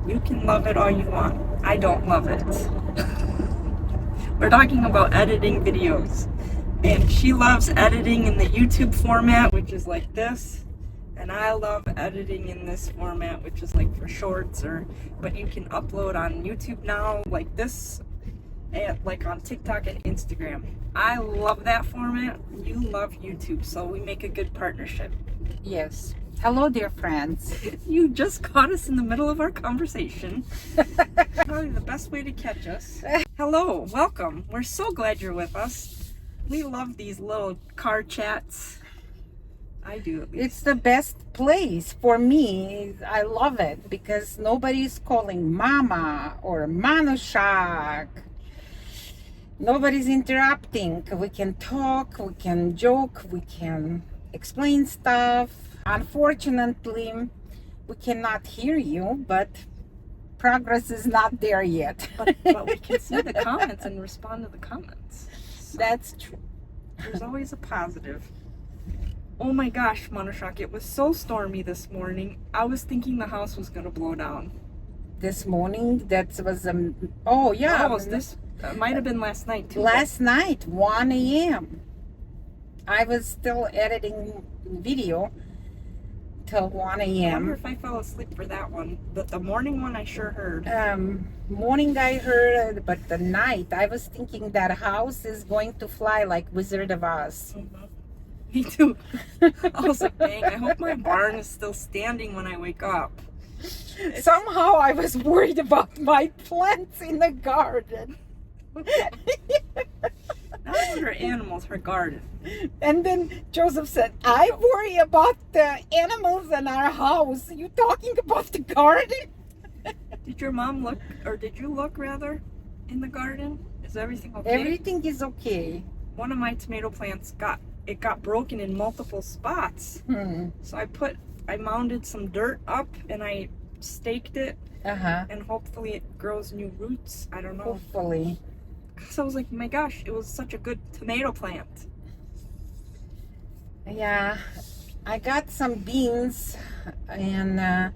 You can love it all you want. I don't love it. We're talking about editing videos. And she loves editing in the YouTube format, which is like this. And I love editing in this format, which is like for shorts, but you can upload on YouTube now like this, and like on TikTok and Instagram. I love that format. You love YouTube, so we make a good partnership. Yes. Hello, dear friends. You just caught us in the middle of our conversation. Probably the best way to catch us. Hello, welcome. We're so glad you're with us. We love these little car chats. I do, at least. It's the best place for me. I love it because nobody's calling Mama or Manushak. Nobody's interrupting. We can talk, we can joke, we can explain stuff. Unfortunately, we cannot hear you, but progress is not there yet. but we can see the comments and respond to the comments. So that's true. There's always a positive. Oh my gosh, Manushak, it was so stormy this morning. I was thinking the house was going to blow down. This morning, that was oh yeah. Oh, this might have been last night too. Last night, 1 a.m. I was still editing video till 1 I wonder a.m. if I fell asleep for that one, but the morning one I sure heard. Morning I heard, but the night I was thinking that house is going to fly like Wizard of Oz. Mm-hmm. Me too. I was like, dang, I hope my barn is still standing when I wake up. Somehow I was worried about my plants in the garden. Not her animals, her garden. And then Joseph said, I worry about the animals in our house. Are you talking about the garden? Did your mom look, or did you look rather, in the garden? Is everything okay? Everything is okay. One of my tomato plants got broken in multiple spots. So I mounded some dirt up and I staked it. And hopefully it grows new roots. I don't know. Hopefully. So I was like, my gosh, it was such a good tomato plant. Yeah, I got some beans and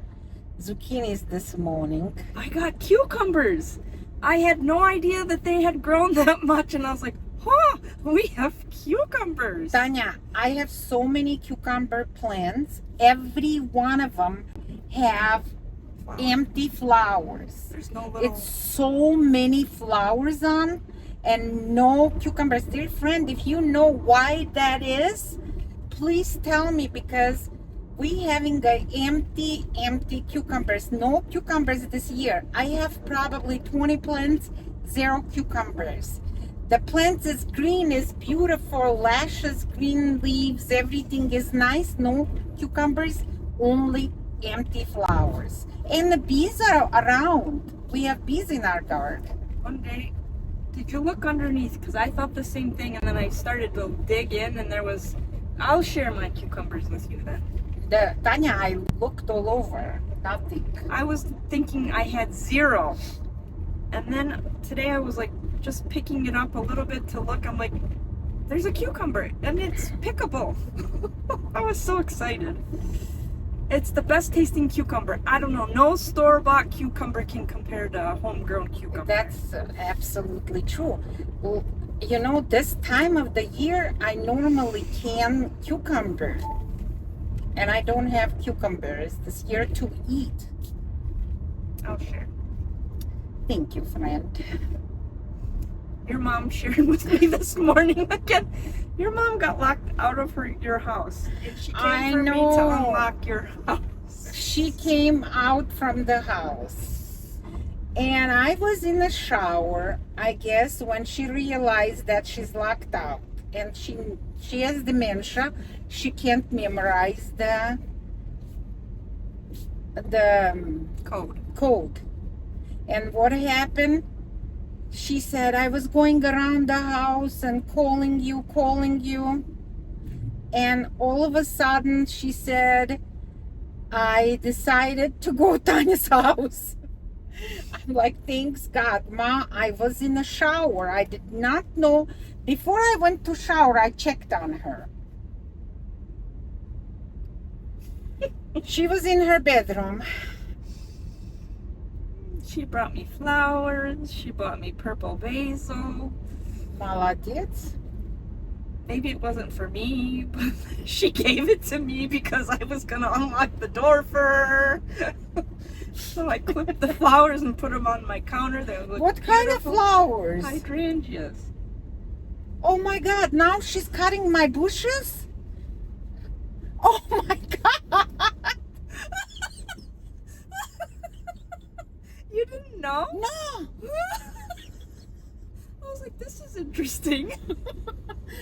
zucchinis this morning. I got cucumbers. I had no idea that they had grown that much, and I was like, huh, we have cucumbers. Tanya, I have so many cucumber plants. Every one of them have empty flowers. There's no little... It's so many flowers on and no cucumbers. Dear friend, if you know why that is, please tell me, because we having empty cucumbers. No cucumbers this year. I have probably 20 plants, 0 cucumbers. The plant is green, is beautiful, lashes, green leaves, everything is nice. No cucumbers, only empty flowers. And the bees are around. We have bees in our garden. One day, did you look underneath? Because I thought the same thing, and then I started to dig in, and there was... I'll share my cucumbers with you then. Tanya, I looked all over. Nothing. I was thinking I had 0. And then today I was like just picking it up a little bit to look. I'm like, there's a cucumber and it's pickable. I was so excited. It's the best tasting cucumber. I don't know. No store-bought cucumber can compare to a homegrown cucumber. That's absolutely true. Well, you know, this time of the year, I normally can cucumber. And I don't have cucumbers this year to eat. I'll share. Thank you, friend. Your mom shared with me this morning again. Your mom got locked out of your house. And she came for me to unlock your house. She came out from the house. And I was in the shower, I guess, when she realized that she's locked out. And she has dementia. She can't memorize the code. And what happened? She said, I was going around the house and calling you. And all of a sudden, she said, I decided to go to Tanya's house. I'm like, thanks God, Ma, I was in the shower. I did not know. Before I went to shower, I checked on her. She was in her bedroom. She brought me flowers. She bought me purple basil. Молодец. Maybe it wasn't for me, but she gave it to me because I was gonna unlock the door for her. So I clipped the flowers and put them on my counter. They look What kind of beautiful. flowers? Hydrangeas. Oh my God, now she's cutting my bushes? Oh my God. You didn't know? No. I was like, this is interesting.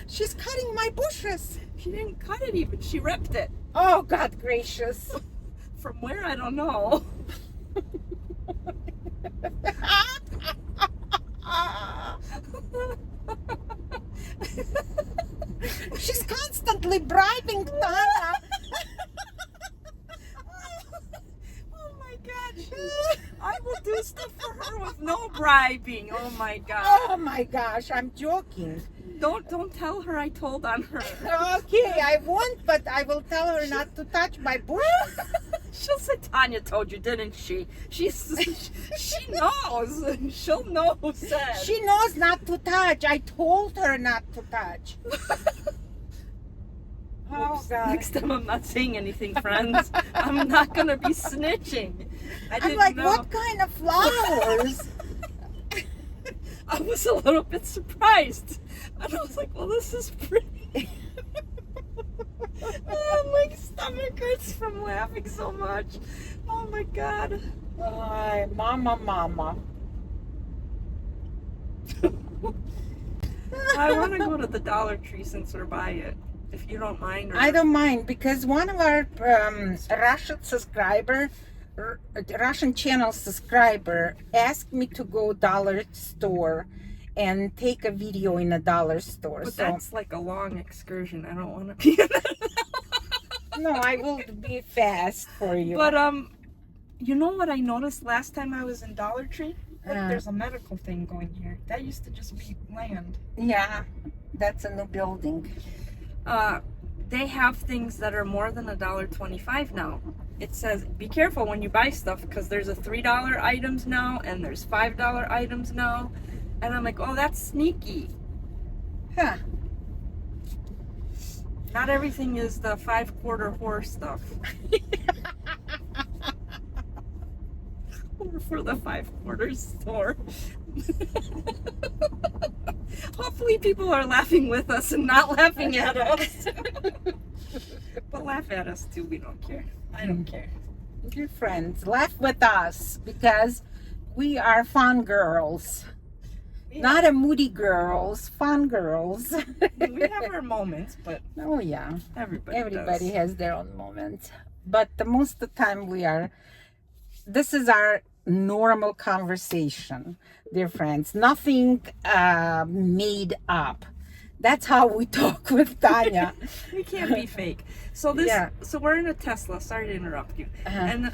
She's cutting my bushes. She didn't cut it even. She ripped it. Oh, God gracious. From where, I don't know. She's constantly bribing Tanya. Oh my God. I will do stuff for her with no bribing. Oh my God. Oh my gosh, I'm joking. Don't tell her I told on her. Okay, I won't, but I will tell her not to touch my bushes. She'll say Tanya told you, didn't she? She knows. She'll know who said. She knows not to touch. I told her not to touch. Oh, Oops. God. Next time I'm not saying anything, friends. I'm not gonna be snitching. I I'm didn't like, know. what kind of flowers? I was a little bit surprised. And I was like, well, this is pretty. Oh, my stomach hurts from laughing so much. Oh my God. Ay, mama. I want to go to the Dollar Tree since we're by it, if you don't mind. Or... I don't mind because one of our Russian channel subscriber asked me to go dollar store and take a video in a dollar store. But so that's like a long excursion. I don't want to be in it. no, I will be fast for you. But you know what I noticed last time I was in Dollar Tree? Look, there's a medical thing going here. That used to just be land. Yeah, that's a new building. They have things that are more than $1.25 now. It says, be careful when you buy stuff because there's a $3 items now and there's $5 items now. And I'm like, oh, that's sneaky. Huh. Not everything is the 5-quarter whore stuff. Or for the 5-quarter store. Hopefully people are laughing with us and not laughing at us. But laugh at us too, we don't care. I don't care. Dear friends, laugh with us because we are fun girls. Yeah. Not a moody girls, fun girls. We have our moments, but Oh yeah, everybody does. has their own moments. But the most of the time this is our normal conversation, dear friends. Nothing made up. That's how we talk with Tanya. We can't be fake. So so we're in a Tesla. Sorry to interrupt you. And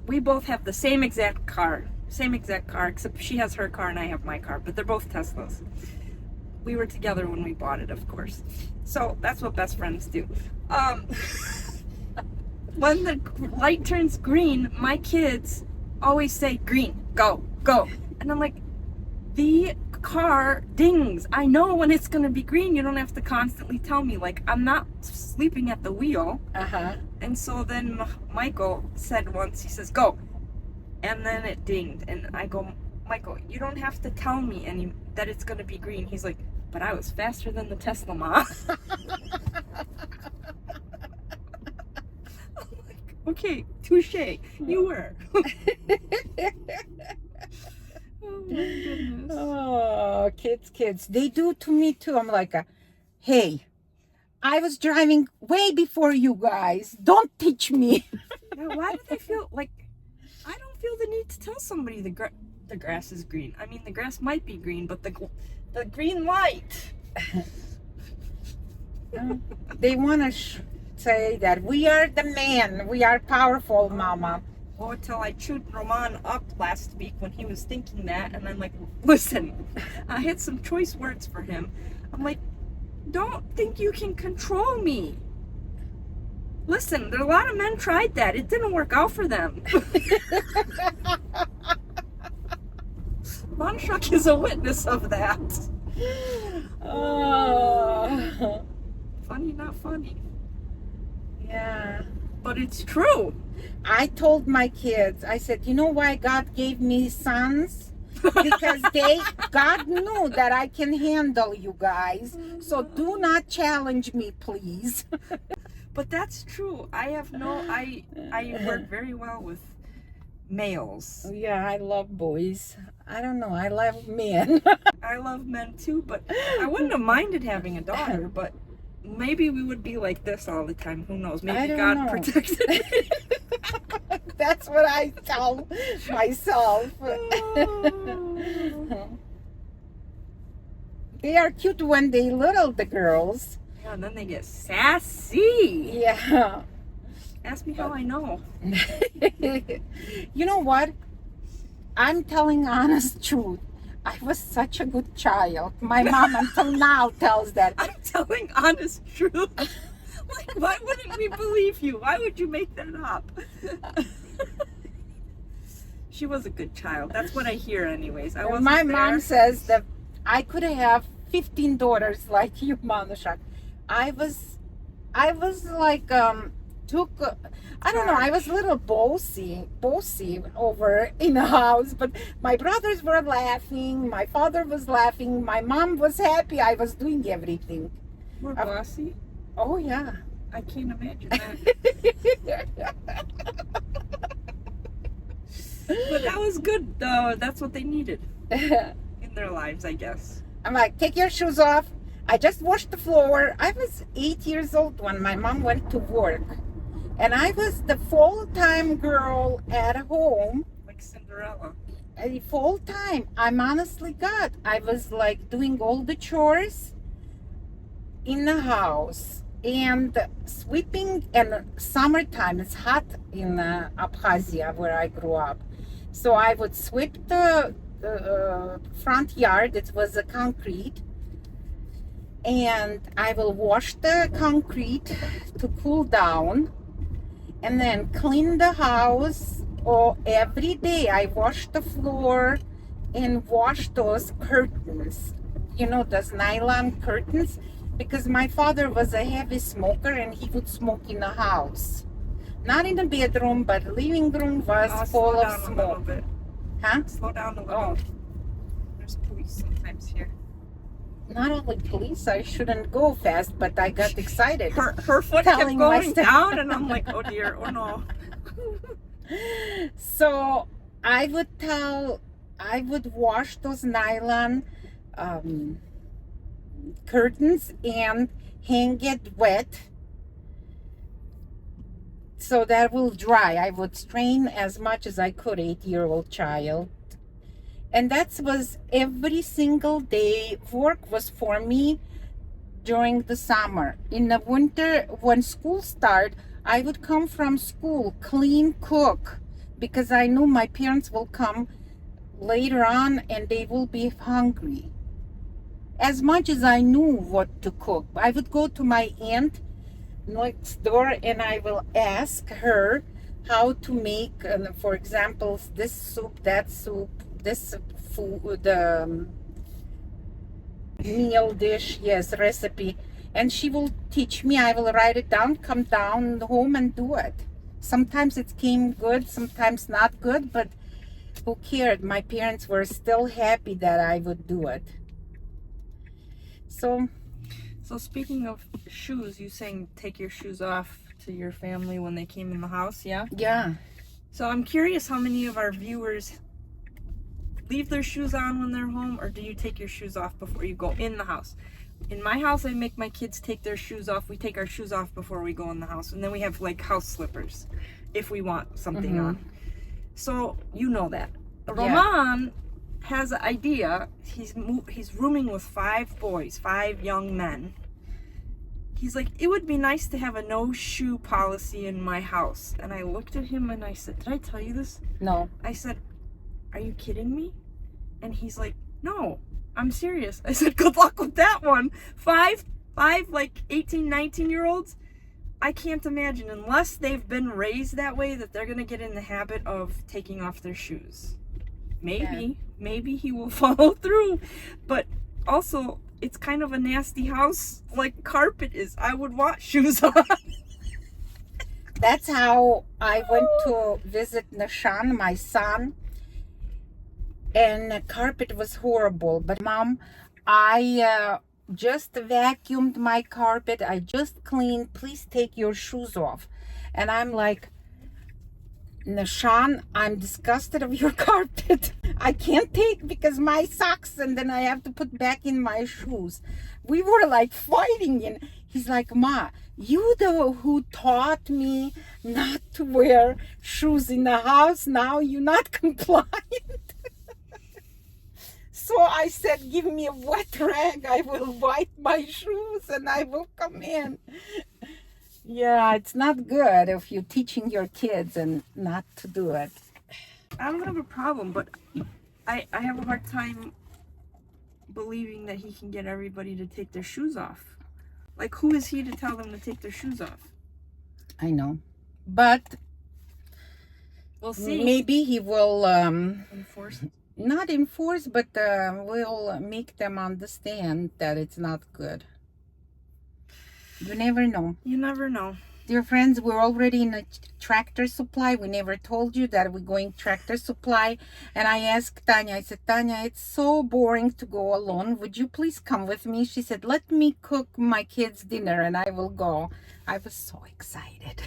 we both have the same exact car, except she has her car and I have my car. But they're both Teslas. We were together when we bought it, of course. So that's what best friends do. When the light turns green, my kids always say, green, go, go. And I'm like, the car dings. I know when it's going to be green. You don't have to constantly tell me. Like, I'm not sleeping at the wheel. And so then Michael said once, he says, go. And then it dinged. And I go, Michael, you don't have to tell me that it's going to be green. He's like, but I was faster than the Tesla, Ma. Okay, touche. You were. Oh my goodness. Oh, kids. They do to me too. I'm like, hey, I was driving way before you guys. Don't teach me. Yeah, why do they feel like I don't feel the need to tell somebody the grass is green? I mean, the grass might be green, but the green light. They want to say that we are the man. We are powerful, Mama. Oh, until I chewed Roman up last week when he was thinking that, and I'm like, listen, I had some choice words for him. I'm like, don't think you can control me. Listen, there are a lot of men tried that. It didn't work out for them. was a witness of that. Oh. Funny, not funny. Yeah. But it's true. I told my kids, I said, you know why God gave me sons? Because God knew that I can handle you guys. So do not challenge me, please. But that's true. I work very well with males. Yeah, I love boys. I don't know. I love men. I love men too, but I wouldn't have minded having a daughter, but maybe we would be like this all the time. Who knows? I Maybe don't God know. protected me. That's what I tell myself. They are cute when they little, the girls. Yeah, and then they get sassy. Yeah. Ask me how I know. You know what? I'm telling honest truth. I was such a good child. My mom until now tells that. I'm telling honest truth. Like, why wouldn't we believe you? Why would you make that up? She was a good child. That's what I hear anyways. I wasn't My there. mom says that I could have 15 daughters like you, Manushak. I was like, I don't know, I was a little bossy over in the house, but my brothers were laughing, my father was laughing, my mom was happy I was doing everything. We're bossy. Oh, yeah. I can't imagine that. But that was good, though. That's what they needed in their lives, I guess. I'm like, take your shoes off. I just washed the floor. I was 8 years old when my mom went to work. And I was the full-time girl at home. Like Cinderella. Full-time. I'm honestly God. I was like doing all the chores in the house. And sweeping, and summertime, it's hot in Abkhazia where I grew up. So I would sweep the front yard. It was a concrete. And I will wash the concrete to cool down. And then clean the house. Oh, every day I wash the floor and wash those curtains. You know, those nylon curtains. Because my father was a heavy smoker and he would smoke in the house. Not in the bedroom, but living room was full of Slow down a smoke. little bit. Huh? Slow down a little. Oh. There's police sometimes here. Not only police, I shouldn't go fast, but I got excited. Her foot kept Telling my going step- down, and I'm like, oh dear, oh no. So I would wash those nylon curtains and hang it wet so that will dry. I would strain as much as I could, 8-year-old child. And that was every single day. Work was for me during the summer. In the winter, when school started, I would come from school, clean, cook, because I knew my parents will come later on and they will be hungry. As much as I knew what to cook, I would go to my aunt next door and I will ask her how to make, for example, this soup, that soup, this food, meal dish, yes, recipe. And she will teach me. I will write it down, come down home and do it. Sometimes it came good, sometimes not good, but who cared? My parents were still happy that I would do it. So speaking of shoes, you saying take your shoes off to your family when they came in the house, yeah? yeah. So I'm curious how many of our viewers leave their shoes on when they're home, or do you take your shoes off before you go in the house? In my house, I make my kids take their shoes off. We take our shoes off before we go in the house, and then we have like house slippers if we want something on. So you know that. Roman has an idea. He's rooming with 5 boys, 5 young men. He's like, it would be nice to have a no shoe policy in my house. And I looked at him and I said, did I tell you this? No. I said, are you kidding me? And he's like, no, I'm serious. I said, good luck with that one. 5 like 18, 19-year-olds. I can't imagine, unless they've been raised that way, that they're going to get in the habit of taking off their shoes. maybe he will follow through. But also, it's kind of a nasty house like carpet is. I would want shoes on. That's how I went to visit Nishan, my son, and the carpet was horrible. But Mom, I just vacuumed my carpet. I just cleaned. Please take your shoes off. And I'm like, Nishan, I'm disgusted of your carpet. I can't take because my socks, and then I have to put back in my shoes. We were like fighting, and he's like, Ma, you the who taught me not to wear shoes in the house. Now you're not compliant. So I said, give me a wet rag. I will wipe my shoes and I will come in. Yeah, it's not good if you're teaching your kids and not to do it. I don't have a problem, but I have a hard time believing that he can get everybody to take their shoes off. Like, who is he to tell them to take their shoes off? I know. But we'll see. Maybe he will enforce it. Not enforce, but will make them understand that it's not good. You never know. You never know. Dear friends, we're already in a Tractor Supply. We never told you that we're going Tractor Supply. And I asked Tanya, I said, Tanya, it's so boring to go alone. Would you please come with me? She said, let me cook my kids' dinner and I will go. I was so excited.